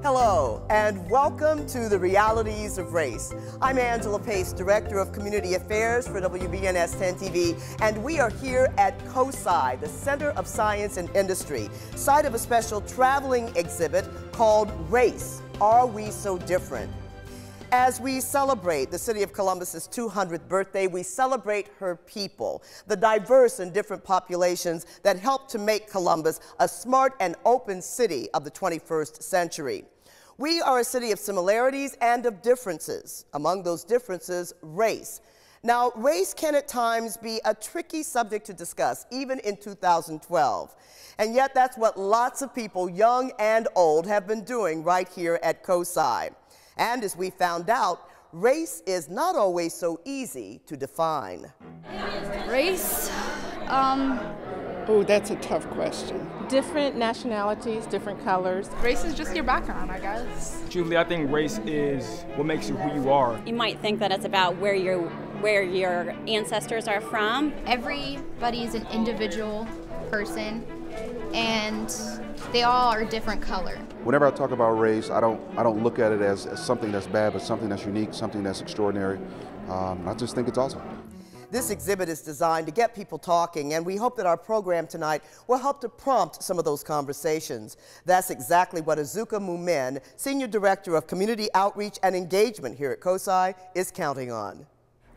Hello, and welcome to the Realities of Race. I'm Angela Pace, Director of Community Affairs for WBNS 10 TV, and we are here at COSI, the Center of Science and Industry, site of a special traveling exhibit called Race, Are We So Different? As we celebrate the city of Columbus's 200th birthday, we celebrate her people, the diverse and different populations that helped to make Columbus a smart and open city of the 21st century. We are a city of similarities and of differences. Among those differences, race. Now, race can at times be a tricky subject to discuss, even in 2012. And yet that's what lots of people, young and old, have been doing right here at COSI. And as we found out, race is not always so easy to define. Race? Oh, that's a tough question. Different nationalities, different colors. Race is just your background, I guess. Truthfully, I think race is what makes you who you are. You might think that it's about where your ancestors are from. Everybody is an individual person, and they all are a different color. Whenever I talk about race, I don't look at it as something that's bad, but something that's unique, something that's extraordinary. I just think it's awesome. This exhibit is designed to get people talking, and we hope that our program tonight will help to prompt some of those conversations. That's exactly what Azuka Mumin, Senior Director of Community Outreach and Engagement here at COSI, is counting on.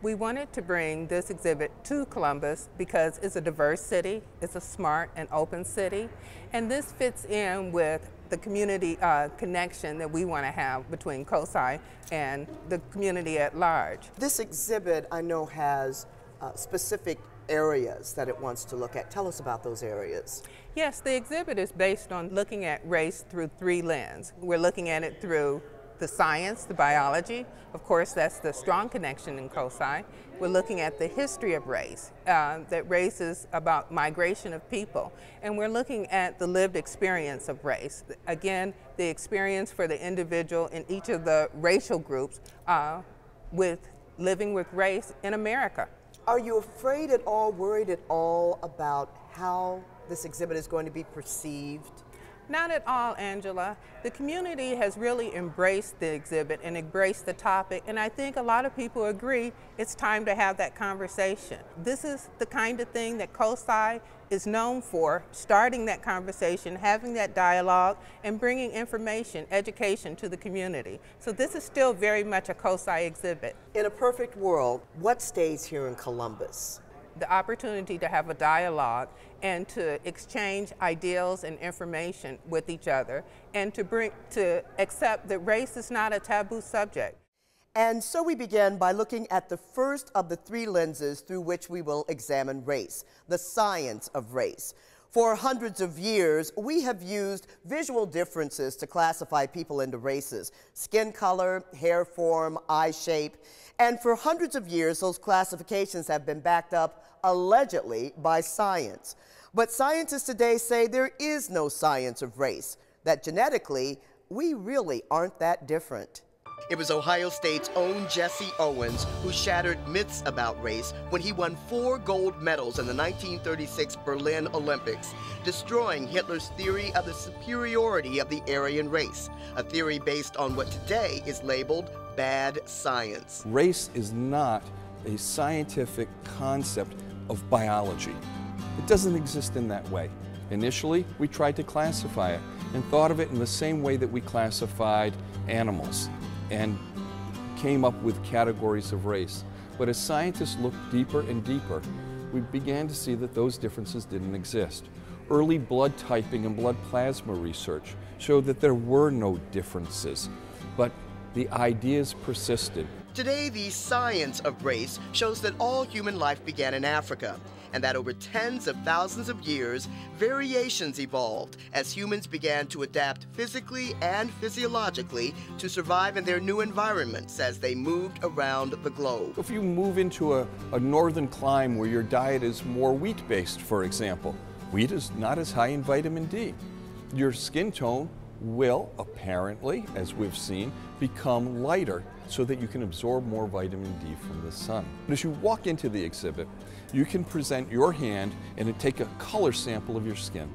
We wanted to bring this exhibit to Columbus because it's a diverse city, it's a smart and open city, and this fits in with the community connection that we want to have between COSI and the community at large. This exhibit, I know, has specific areas that it wants to look at. Tell us about those areas. Yes, the exhibit is based on looking at race through three lenses. We're looking at it through the science, the biology. Of course, that's the strong connection in COSI. We're looking at the history of race, that race is about migration of people. And we're looking at the lived experience of race. Again, the experience for the individual in each of the racial groups with living with race in America. Are you afraid at all, worried at all about how this exhibit is going to be perceived? Not at all, Angela. The community has really embraced the exhibit and embraced the topic, and I think a lot of people agree it's time to have that conversation. This is the kind of thing that COSI is known for, starting that conversation, having that dialogue, and bringing information, education to the community. So this is still very much a COSI exhibit. In a perfect world, what stays here in Columbus? The opportunity to have a dialogue and to exchange ideals and information with each other, and to accept that race is not a taboo subject. And so we begin by looking at the first of the three lenses through which we will examine race, the science of race. For hundreds of years, we have used visual differences to classify people into races: skin color, hair form, eye shape. And for hundreds of years, those classifications have been backed up allegedly by science. But scientists today say there is no science of race, that genetically, we really aren't that different. It was Ohio State's own Jesse Owens who shattered myths about race when he won 4 gold medals in the 1936 Berlin Olympics, destroying Hitler's theory of the superiority of the Aryan race, a theory based on what today is labeled bad science. Race is not a scientific concept of biology. It doesn't exist in that way. Initially, we tried to classify it and thought of it in the same way that we classified animals and came up with categories of race. But as scientists looked deeper and deeper, we began to see that those differences didn't exist. Early blood typing and blood plasma research showed that there were no differences, but the ideas persisted. Today, the science of race shows that all human life began in Africa, and that over tens of thousands of years, variations evolved as humans began to adapt physically and physiologically to survive in their new environments as they moved around the globe. If you move into a northern clime where your diet is more wheat-based, for example, wheat is not as high in vitamin D. Your skin tone will, apparently, as we've seen, become lighter so that you can absorb more vitamin D from the sun. But as you walk into the exhibit, you can present your hand and take a color sample of your skin.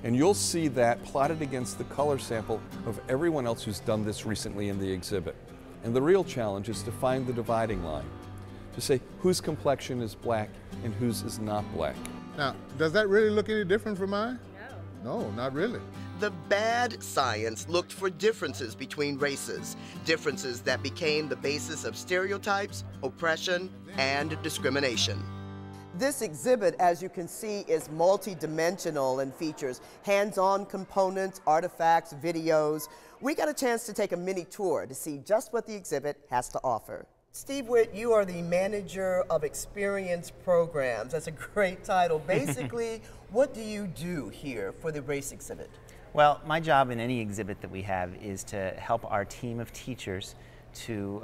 And you'll see that plotted against the color sample of everyone else who's done this recently in the exhibit. And the real challenge is to find the dividing line, to say whose complexion is black and whose is not black. Now, does that really look any different from mine? No, not really. The bad science looked for differences between races, differences that became the basis of stereotypes, oppression, and discrimination. This exhibit, as you can see, is multi-dimensional and features hands-on components, artifacts, videos. We got a chance to take a mini tour to see just what the exhibit has to offer. Steve Witt, you are the manager of experience programs. That's a great title. Basically, what do you do here for the race exhibit? Well, my job in any exhibit that we have is to help our team of teachers to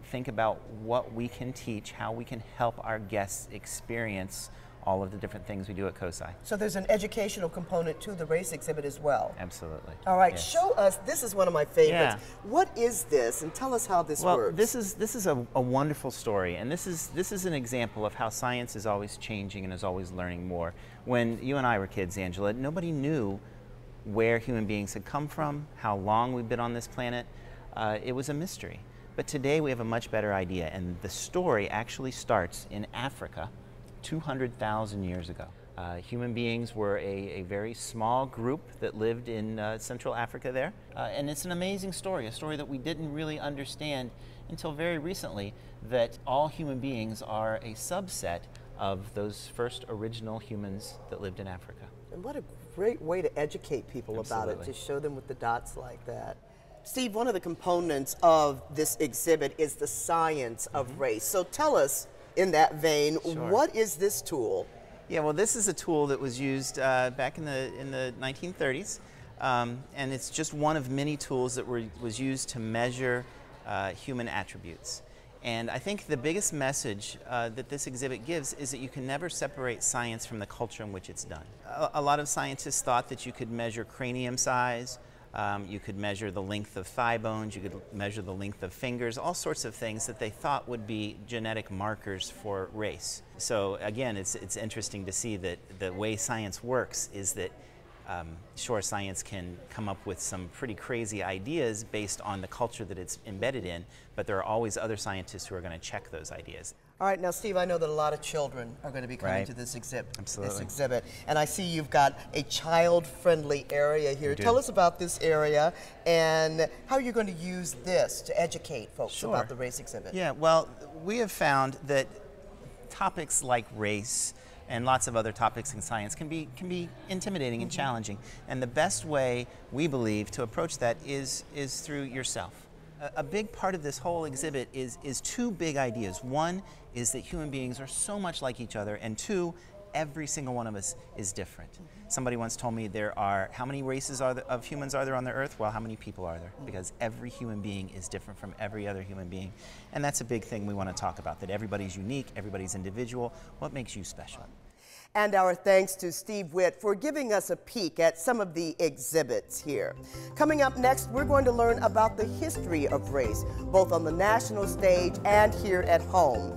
think about what we can teach, how we can help our guests experience all of the different things we do at COSI. So there's an educational component to the race exhibit as well. Absolutely. All right, yes. Show us, this is one of my favorites. Yeah. What is this? And tell us how this works. This is a wonderful story, and this is an example of how science is always changing and is always learning more. When you and I were kids, Angela, nobody knew where human beings had come from, how long we've been on this planet. It was a mystery. But today we have a much better idea, and the story actually starts in Africa 200,000 years ago. Human beings were a very small group that lived in Central Africa there. And it's an amazing story, a story that we didn't really understand until very recently, that all human beings are a subset of those first original humans that lived in Africa. And what a great way to educate people about it, to show them with the dots like that. Steve, one of the components of this exhibit is the science of race. So tell us, in that vein, what is this tool? Yeah, well, this is a tool that was used back in the 1930s, and it's just one of many tools that was used to measure human attributes. And I think the biggest message that this exhibit gives is that you can never separate science from the culture in which it's done. A lot of scientists thought that you could measure cranium size, you could measure the length of thigh bones, you could measure the length of fingers, all sorts of things that they thought would be genetic markers for race. So again, it's interesting to see that the way science works is that sure, science can come up with some pretty crazy ideas based on the culture that it's embedded in, but there are always other scientists who are going to check those ideas. All right, now Steve, I know that a lot of children are going to be coming to this exhibit. And I see you've got a child-friendly area here. Tell us about this area and how you're going to use this to educate folks about the race exhibit. Yeah, well, we have found that topics like race and lots of other topics in science can be intimidating and challenging. And the best way, we believe, to approach that is through yourself. A big part of this whole exhibit is two big ideas. One is that human beings are so much like each other, and two, every single one of us is different. Somebody once told me how many races of humans are there on the earth? Well, how many people are there? Because every human being is different from every other human being. And that's a big thing we want to talk about, that everybody's unique, everybody's individual. What makes you special? And our thanks to Steve Witt for giving us a peek at some of the exhibits here. Coming up next, we're going to learn about the history of race, both on the national stage and here at home.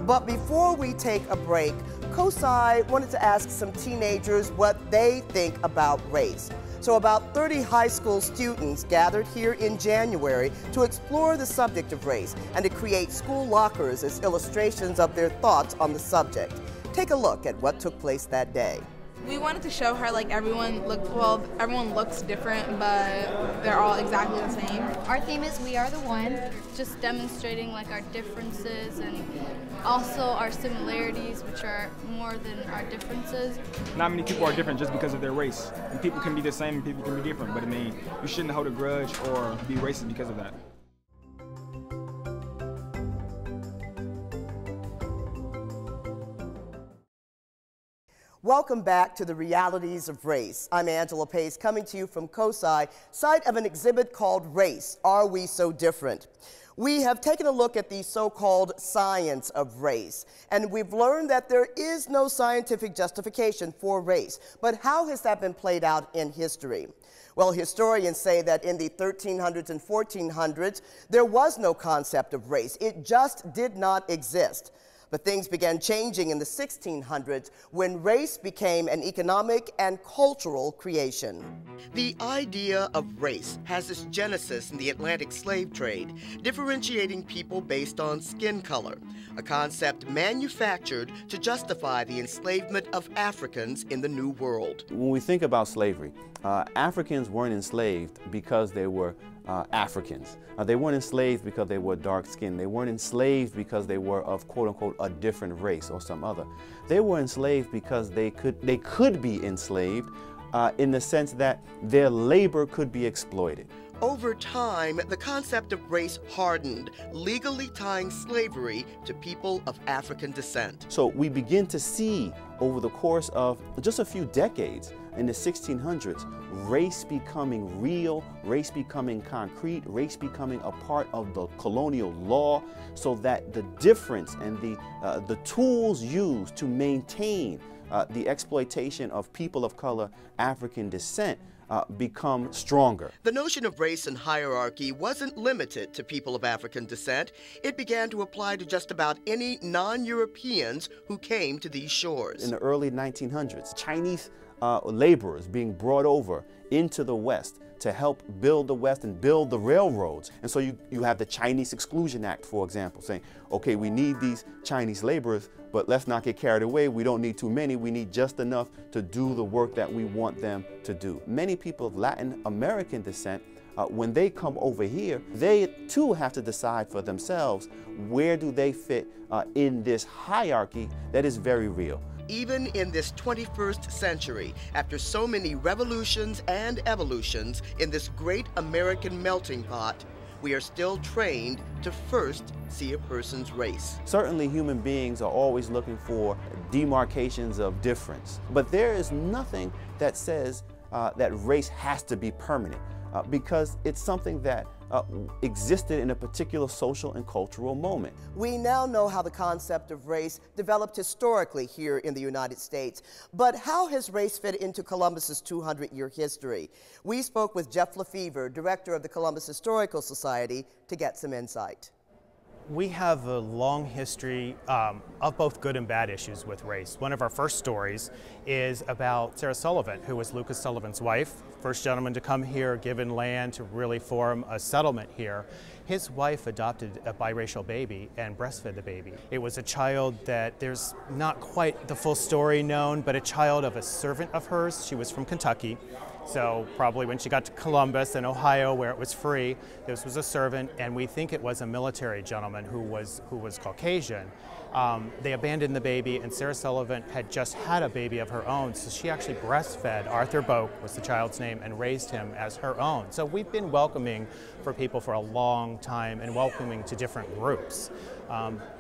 But before we take a break, COSI wanted to ask some teenagers what they think about race. So about 30 high school students gathered here in January to explore the subject of race and to create school lockers as illustrations of their thoughts on the subject. Take a look at what took place that day. We wanted to show her everyone looks different, but they're all exactly the same. Our theme is We Are the One, just demonstrating our differences and also our similarities, which are more than our differences. Not many people are different just because of their race. And people can be the same and people can be different, but I mean, you shouldn't hold a grudge or be racist because of that. Welcome back to the Realities of Race. I'm Angela Pace, coming to you from COSI, site of an exhibit called Race, Are We So Different? We have taken a look at the so-called science of race, and we've learned that there is no scientific justification for race. But how has that been played out in history? Well, historians say that in the 1300s and 1400s, there was no concept of race. It just did not exist. But things began changing in the 1600s when race became an economic and cultural creation. The idea of race has its genesis in the Atlantic slave trade, differentiating people based on skin color, a concept manufactured to justify the enslavement of Africans in the New World. When we think about slavery, Africans weren't enslaved because they were Africans. They weren't enslaved because they were dark-skinned. They weren't enslaved because they were of quote-unquote a different race or some other. They were enslaved because they could be enslaved in the sense that their labor could be exploited. Over time, the concept of race hardened, legally tying slavery to people of African descent. So we begin to see over the course of just a few decades in the 1600s, race becoming real, race becoming concrete, race becoming a part of the colonial law, so that the difference and the tools used to maintain the exploitation of people of color, African descent, become stronger. The notion of race and hierarchy wasn't limited to people of African descent. It began to apply to just about any non-Europeans who came to these shores. In the early 1900s, Chinese laborers being brought over into the West to help build the West and build the railroads. And so you have the Chinese Exclusion Act, for example, saying, okay, we need these Chinese laborers, but let's not get carried away. We don't need too many. We need just enough to do the work that we want them to do. Many people of Latin American descent, when they come over here, they too have to decide for themselves where do they fit in this hierarchy that is very real. Even in this 21st century, after so many revolutions and evolutions in this great American melting pot, we are still trained to first see a person's race. Certainly human beings are always looking for demarcations of difference, but there is nothing that says that race has to be permanent because it's something that existed in a particular social and cultural moment. We now know how the concept of race developed historically here in the United States, but how has race fit into Columbus's 200-year history? We spoke with Jeff Lefevre, director of the Columbus Historical Society, to get some insight. We have a long history of both good and bad issues with race. One of our first stories is about Sarah Sullivan, who was Lucas Sullivan's wife, first gentleman to come here, given land to really form a settlement here. His wife adopted a biracial baby and breastfed the baby. It was a child that there's not quite the full story known, but a child of a servant of hers. She was from Kentucky. So probably when she got to Columbus and Ohio, where it was free, this was a servant, and we think it was a military gentleman who was Caucasian. They abandoned the baby, and Sarah Sullivan had just had a baby of her own, so she actually breastfed Arthur Boak, was the child's name, and raised him as her own. So we've been welcoming for people for a long time and welcoming to different groups.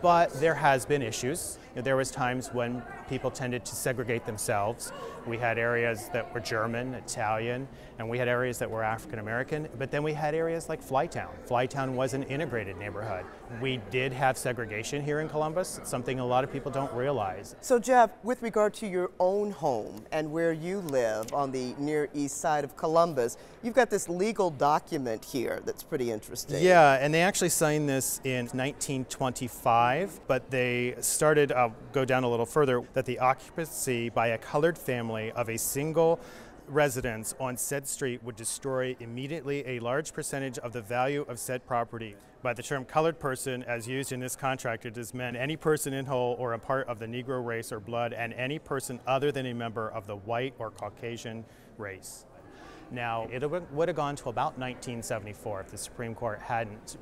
But there has been issues. There was times when people tended to segregate themselves. We had areas that were German, Italian, and we had areas that were African American, but then we had areas like Flytown. Flytown was an integrated neighborhood. We did have segregation here in Columbus. It's something a lot of people don't realize. So Jeff, with regard to your own home and where you live on the near east side of Columbus, you've got this legal document here that's pretty interesting. Yeah, and they actually signed this in 1925, but they started, I'll go down a little further, that the occupancy by a colored family of a single residence on said street would destroy immediately a large percentage of the value of said property. By the term colored person, as used in this contract, it is meant any person in whole or a part of the Negro race or blood, and any person other than a member of the white or Caucasian race. Now, it would have gone to about 1974 if the Supreme Court hadn't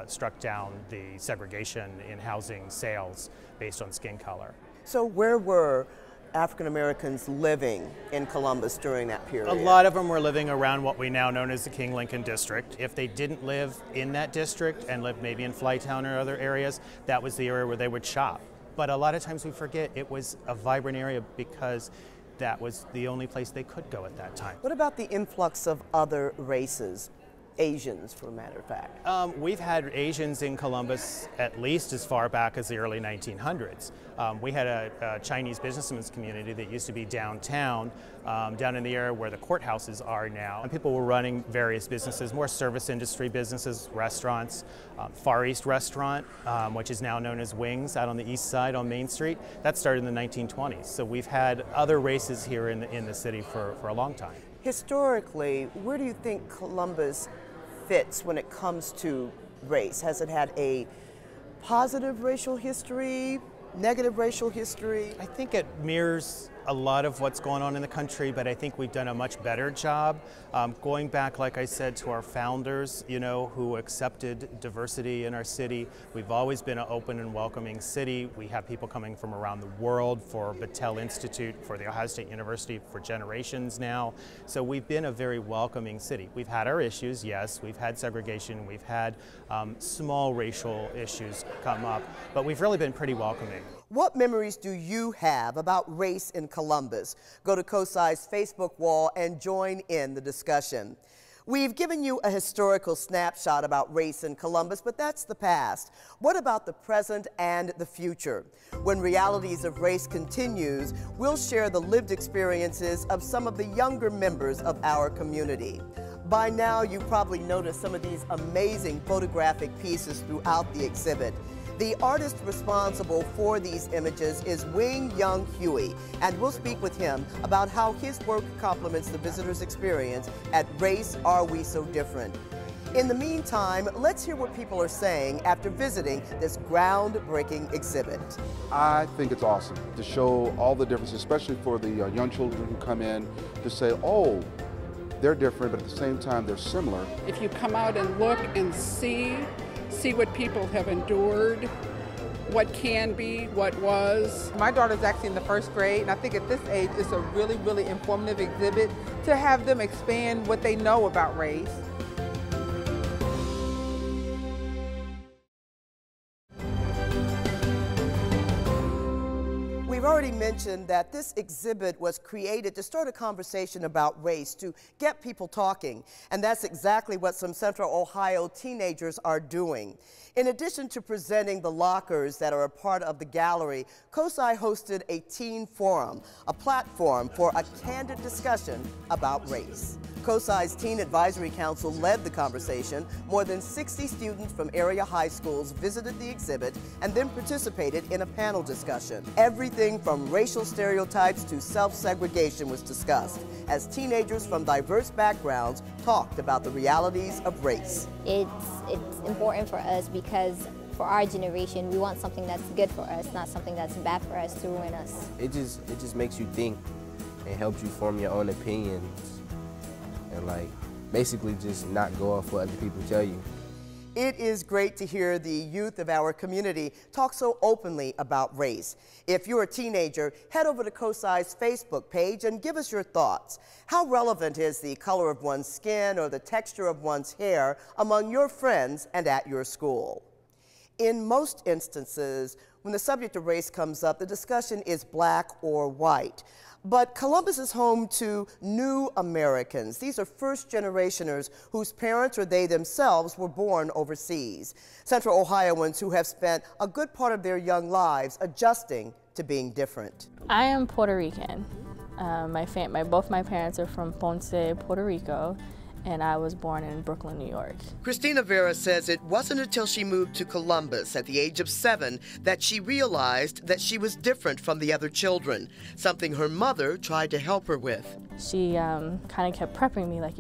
struck down the segregation in housing sales based on skin color. So where were African Americans living in Columbus during that period? A lot of them were living around what we now know as the King Lincoln District. If they didn't live in that district and lived maybe in Flytown or other areas, that was the area where they would shop. But a lot of times we forget it was a vibrant area because that was the only place they could go at that time. What about the influx of other races Asians, for a matter of fact? We've had Asians in Columbus at least as far back as the early 1900s. We had a Chinese businessmen's community that used to be downtown, down in the area where the courthouses are now. And people were running various businesses, more service industry businesses, restaurants. Far East Restaurant, which is now known as Wings, out on the east side on Main Street, that started in the 1920s. So we've had other races here in the city for a long time. Historically, where do you think Columbus fits when it comes to race? Has it had a positive racial history, negative racial history? I think it mirrors a lot of what's going on in the country, but I think we've done a much better job going back, like I said, to our founders, you know, who accepted diversity in our city. We've always been an open and welcoming city. We have people coming from around the world for Battelle Institute, for the Ohio State University for generations now. So we've been a very welcoming city. We've had our issues, yes. We've had segregation. We've had small racial issues come up, but we've really been pretty welcoming. What memories do you have about race in Columbus? Go to COSI's Facebook wall and join in the discussion. We've given you a historical snapshot about race in Columbus, but that's the past. What about the present and the future? When Realities of Race continues, we'll share the lived experiences of some of the younger members of our community. By now, you probably noticed some of these amazing photographic pieces throughout the exhibit. The artist responsible for these images is Wing Young Huey, and we'll speak with him about how his work complements the visitor's experience at Race Are We So Different? In the meantime, let's hear what people are saying after visiting this groundbreaking exhibit. I think it's awesome to show all the differences, especially for the young children who come in to say, oh, they're different, but at the same time, they're similar. If you come out and look and see what people have endured, what can be, what was. My daughter's actually in the first grade, and I think at this age it's a really, really informative exhibit to have them expand what they know about race. We've already mentioned that this exhibit was created to start a conversation about race, to get people talking, and that's exactly what some Central Ohio teenagers are doing. In addition to presenting the lockers that are a part of the gallery, COSI hosted a teen forum, a platform for a candid discussion about race. COSI's Teen Advisory Council led the conversation. More than 60 students from area high schools visited the exhibit and then participated in a panel discussion. Everything from racial stereotypes to self-segregation was discussed as teenagers from diverse backgrounds talked about the realities of race. It's important for us because for our generation, we want something that's good for us, not something that's bad for us to ruin us. It just makes you think and helps you form your own opinions. And like basically just not go off what other people tell you. It is great to hear the youth of our community talk so openly about race. If you're a teenager, head over to COSI's Facebook page and give us your thoughts. How relevant is the color of one's skin or the texture of one's hair among your friends and at your school? In most instances, when the subject of race comes up, the discussion is black or white. But Columbus is home to new Americans. These are first-generationers whose parents or they themselves were born overseas. Central Ohioans who have spent a good part of their young lives adjusting to being different. I am Puerto Rican. Both my parents are from Ponce, Puerto Rico, and I was born in Brooklyn, New York. Christina Vera says it wasn't until she moved to Columbus at the age of 7 that she realized that she was different from the other children, something her mother tried to help her with. She kind of kept prepping me, like,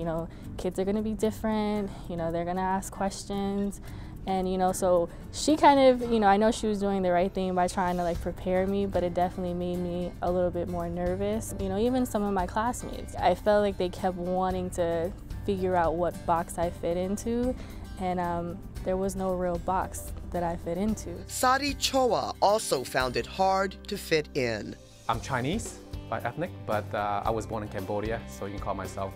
kids are gonna be different, they're gonna ask questions. And, so she kind of, I know she was doing the right thing by trying to prepare me, but it definitely made me a little bit more nervous. Even some of my classmates, I felt like they kept wanting to figure out what box I fit into, and there was no real box that I fit into. Sadi Choa also found it hard to fit in. I'm Chinese by ethnic, but I was born in Cambodia, so you can call myself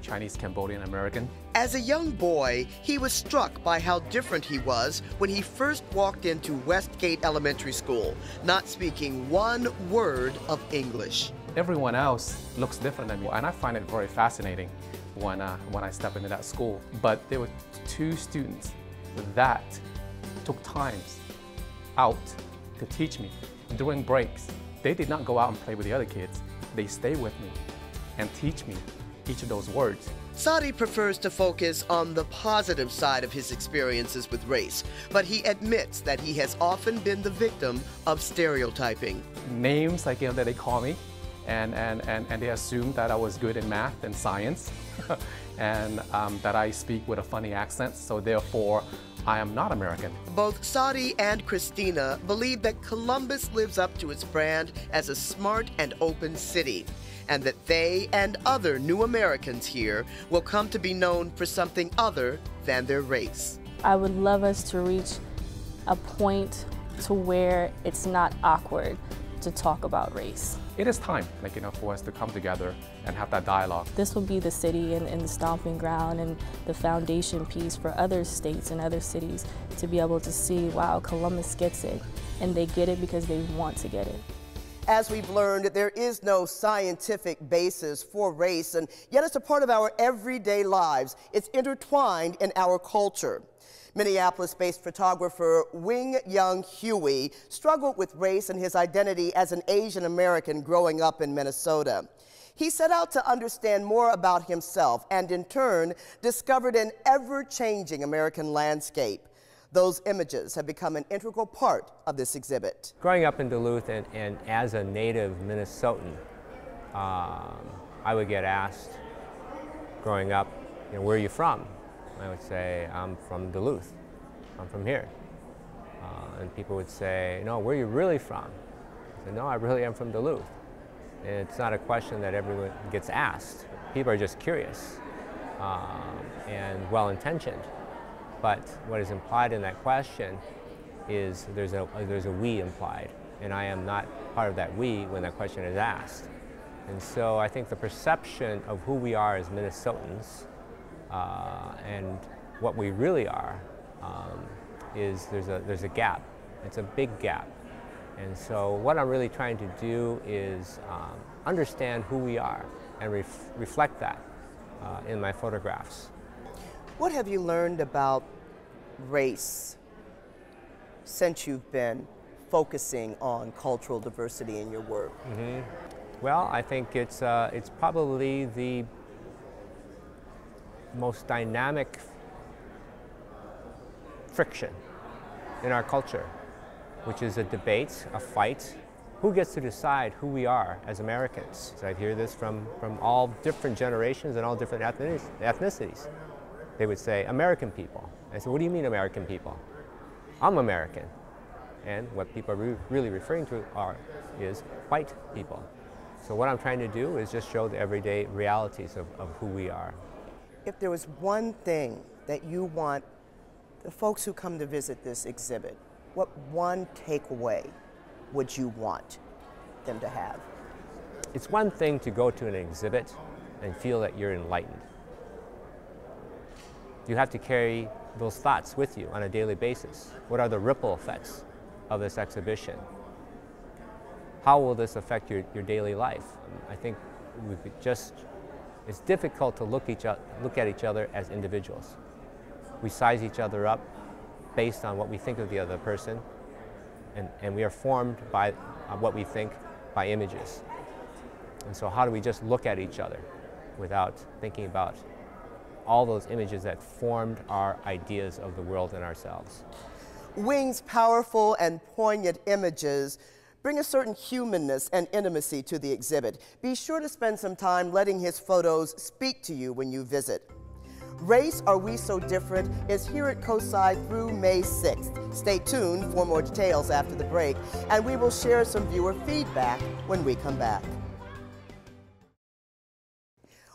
Chinese Cambodian American. As a young boy, he was struck by how different he was when he first walked into Westgate Elementary School, not speaking one word of English. Everyone else looks different than me, and I find it very fascinating when I stepped into that school. But there were 2 students that took time out to teach me during breaks. They did not go out and play with the other kids. They stayed with me and teach me each of those words. Sadi prefers to focus on the positive side of his experiences with race, but he admits that he has often been the victim of stereotyping. Names like that they call me, and they assumed that I was good in math and science, and that I speak with a funny accent, so therefore I am not American. Both Sadi and Christina believe that Columbus lives up to its brand as a smart and open city, and that they and other new Americans here will come to be known for something other than their race. I would love us to reach a point to where it's not awkward to talk about race. It is time, for us to come together and have that dialogue. This will be the city and the stomping ground and the foundation piece for other states and other cities to be able to see, wow, Columbus gets it, and they get it because they want to get it. As we've learned, there is no scientific basis for race, and yet it's a part of our everyday lives. It's intertwined in our culture. Minneapolis-based photographer Wing Young Huey struggled with race and his identity as an Asian American growing up in Minnesota. He set out to understand more about himself and, in turn, discovered an ever-changing American landscape. Those images have become an integral part of this exhibit. Growing up in Duluth and as a native Minnesotan, I would get asked growing up, where are you from? I would say, I'm from Duluth. I'm from here. And people would say, no, where are you really from? I said, no, I really am from Duluth. And it's not a question that everyone gets asked. People are just curious and well-intentioned. But what is implied in that question is there's a we implied, and I am not part of that we when that question is asked. And so I think the perception of who we are as Minnesotans and what we really are is there's a gap. It's a big gap. And so what I'm really trying to do is understand who we are and reflect that in my photographs. What have you learned about race since you've been focusing on cultural diversity in your work? Mm-hmm. Well, I think it's probably the most dynamic friction in our culture, which is a debate, a fight. Who gets to decide who we are as Americans? So I hear this from all different generations and all different ethnicities. They would say, American people. I said, what do you mean American people? I'm American. And what people are really referring to is white people. So what I'm trying to do is just show the everyday realities of who we are. If there was one thing that you want the folks who come to visit this exhibit, what one takeaway would you want them to have? It's one thing to go to an exhibit and feel that you're enlightened. You have to carry those thoughts with you on a daily basis. What are the ripple effects of this exhibition? How will this affect your daily life? I think it's difficult to look at each other as individuals. We size each other up based on what we think of the other person, and we are formed by what we think by images. And so how do we just look at each other without thinking about all those images that formed our ideas of the world and ourselves? Wing's powerful and poignant images bring a certain humanness and intimacy to the exhibit. Be sure to spend some time letting his photos speak to you when you visit. Race, Are We So Different is here at COSI through May 6th. Stay tuned for more details after the break, and we will share some viewer feedback when we come back.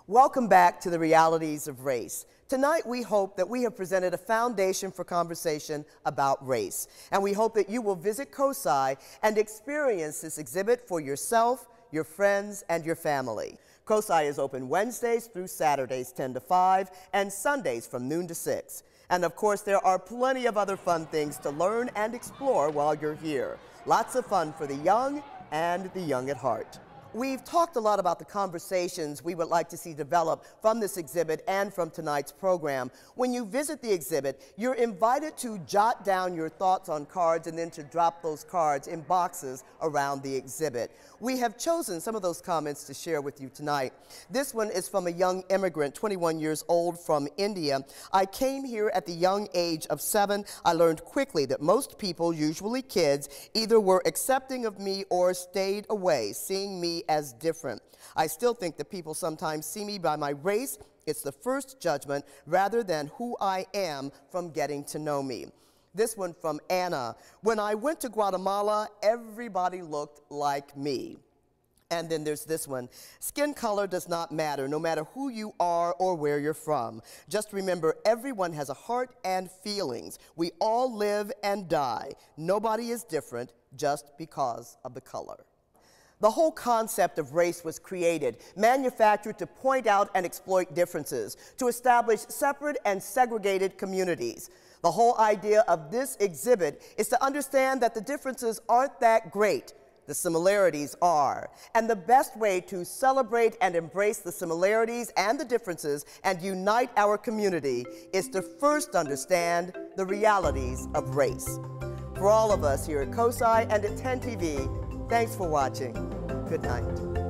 Welcome back to the Realities of Race. Tonight, we hope that we have presented a foundation for conversation about race, and we hope that you will visit COSI and experience this exhibit for yourself, your friends, and your family. COSI is open Wednesdays through Saturdays 10 to 5 and Sundays from noon to 6. And of course, there are plenty of other fun things to learn and explore while you're here. Lots of fun for the young and the young at heart. We've talked a lot about the conversations we would like to see develop from this exhibit and from tonight's program. When you visit the exhibit, you're invited to jot down your thoughts on cards and then to drop those cards in boxes around the exhibit. We have chosen some of those comments to share with you tonight. This one is from a young immigrant, 21 years old, from India. I came here at the young age of 7. I learned quickly that most people, usually kids, either were accepting of me or stayed away, seeing me as different. I still think that people sometimes see me by my race. It's the first judgment rather than who I am from getting to know me. This one from Anna. When I went to Guatemala, everybody looked like me. And then there's this one. Skin color does not matter, no matter who you are or where you're from. Just remember, everyone has a heart and feelings. We all live and die. Nobody is different just because of the color. The whole concept of race was created, manufactured to point out and exploit differences, to establish separate and segregated communities. The whole idea of this exhibit is to understand that the differences aren't that great. The similarities are. And the best way to celebrate and embrace the similarities and the differences and unite our community is to first understand the realities of race. For all of us here at COSI and at 10 TV, thanks for watching. Good night.